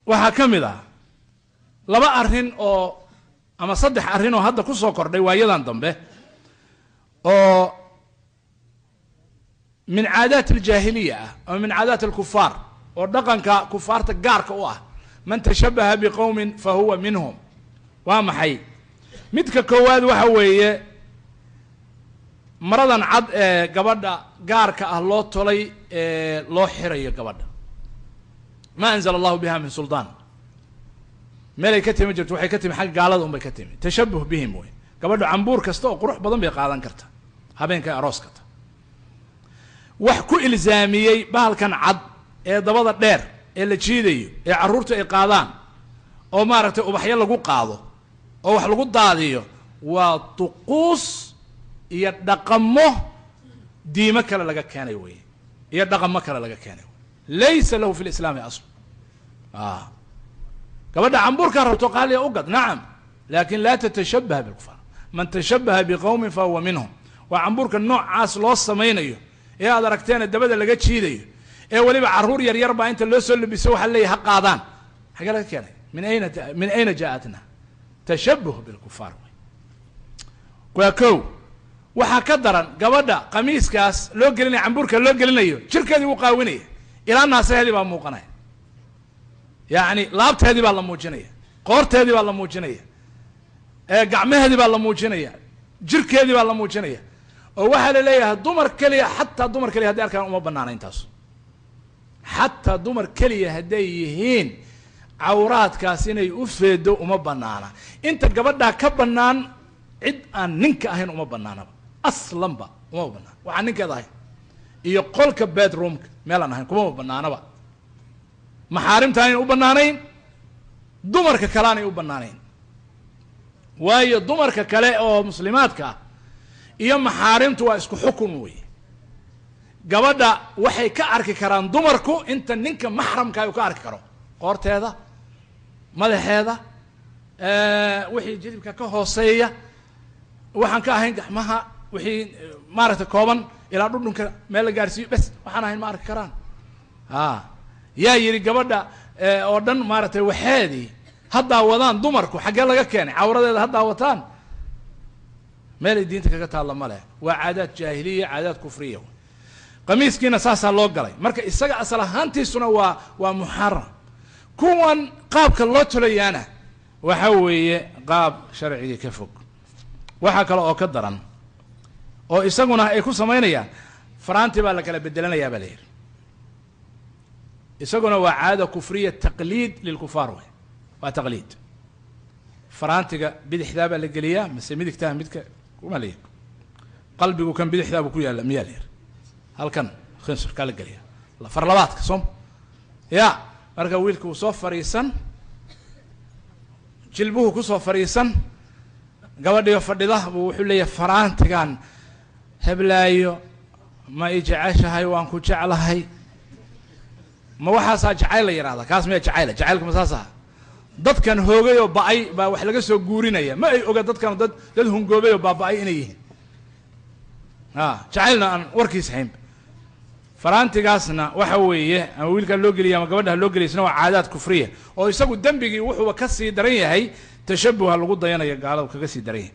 waxaa ka mid ah laba arrin oo ama saddex arrin oo hadda ku soo kordhay waayadan dambe oo min caadaat aljaahiliya ah ama min caadaat alkufaar oo dhaqanka kufaarta gaarka u ah man tashabbaha biqowmin fa huwa minhum waa maxay midka koowaad waxa weeye maradan cad ee gabadha gaarka ah loo tolay ee loo xirayo gabadha ma anzala allahu biha min suldaan meelay ka timi jirto waxay ka timi xagga gaalada unbay ka timi tashabbuh bihim wey gabadha cambuur kasta oo qurux badan bay qaadan karta habeenkay arooska ta wax ku ilzaamiyey bahalkan cad ee dabada dheer ee la jiidayo ee carruurtu ay qaadaan oo maaragtay ubaxyo lagu qaado oo wax lagu daadiyo waa tuquus iyo dhaqamo diimo kale laga keenay wey iyo dhaqamo kale laga keenay laysa lahu fi lislaami asl gabadha cambuurkaa rabto qaaliya u gad nacam laakin laa tatashabbaha bilkufaar man tashabbaha biqowmin fa huwa minhum waa cambuurka noocaas loo samaynayo ee aad aragteena dabada laga jiidayo ee weliba carruur yar yar baa inta loo soo labiso waxaa leeyahay ha qaadaan xagee laga keenay min ayna jaaatna tashabbuh bilkufaar waa kow waxaa ka daran gabadha qamiiskaas loo gelinayo cambuurka loo gelinayo jirkeedii wuu qaawinaya ilaa naasaheedii baa muuqanaya yacni laabteedii baa la muujinaya qoorteedii baa la muujinaya gacmaheedii baa la muujinaya jirkeedii baa la muujinaya oo waxaa la leeyahay dumar keliya xataa dumar keliya hadday arkaan uma banaana intaas xataa dumar keliya hadday yihiin cawraadkaas inay u feedo uma banaana inta gabadhaa ka banaan cid aan ninka ahayn uma banaanaba aslanba uma banaan waxaan ninkeeda ahayn iyo qolka bedroomka meelaan ahayn kuma banaanaba maxaarimta aanay u banaanayn dumarka kale aanay u banaanayn waayo dumarka kale oo muslimaadka ah iyo maxaarimtu waa isku xukun wey gabadha waxay ka arki karaan dumarku inta ninka maxramka uu ka arki karo qoorteeda madaxeeda wixii jilibka ka hooseeya waxaan ka ahayn gacmaha wixii maaragtay kooban ilaa dhudhunka meel la gaarsiiyo bes waxaan ahayn ma arki karaan yaa yidhi gabadha oo dhan maaragtay waxeedii haddaa wadaan dumarku xaggee laga keenay cawradeeda haddaa wataan meelay diinta kaga taalla ma leh waa caadaad jaahiliya caadaad kufriya qamiiskiina saasaa loo galay marka isaga asal ahaantiisuna waa muxaram kuwan qaabka loo tolayaana waxa weeye qaab sharcigii ka fog waxaa kale oo ka daran oo isaguna ay ku samaynayaan faraanti baa la kala bedelanayaa baa la yidhi isaguna waa caada kufriya taqliid lilkufaar wey waa taqliid faraantiga bidixdaa baa la geliyaa mase midigtaa midka kuma la yidhi qalbigu kan bidixdaa buu ku yaalla miyaa la yidhi halkan khinsirkaa la geliya farlabaadka soom ya marka wiilka uu soo fariisan jilbuhu kusoo fariisan gabadhiyo fadhida buu wuxuu leeyahay faraantigan heblaayo ma i jeceshahay waan ku jeclahay ma waxaasaa jacayl la yidhahda kaas miya jacayla jacaylka ma saas aha dadkan hoogay oo ba-ay baa wax laga soo guurinaya ma ay oga dadkan dad hungoobay oo baaba-ay inay yihiin jacaylna aan warkiis haynba faraantigaasna waxa weeye ama wiilkaa loo geliya ama gabadha loo geliya isna waa caadaad kufriya oo isagu dembigii wuxuuba ka sii daran yahay tashabbuha lagu dayanayo gaaladu kaga sii daran yahay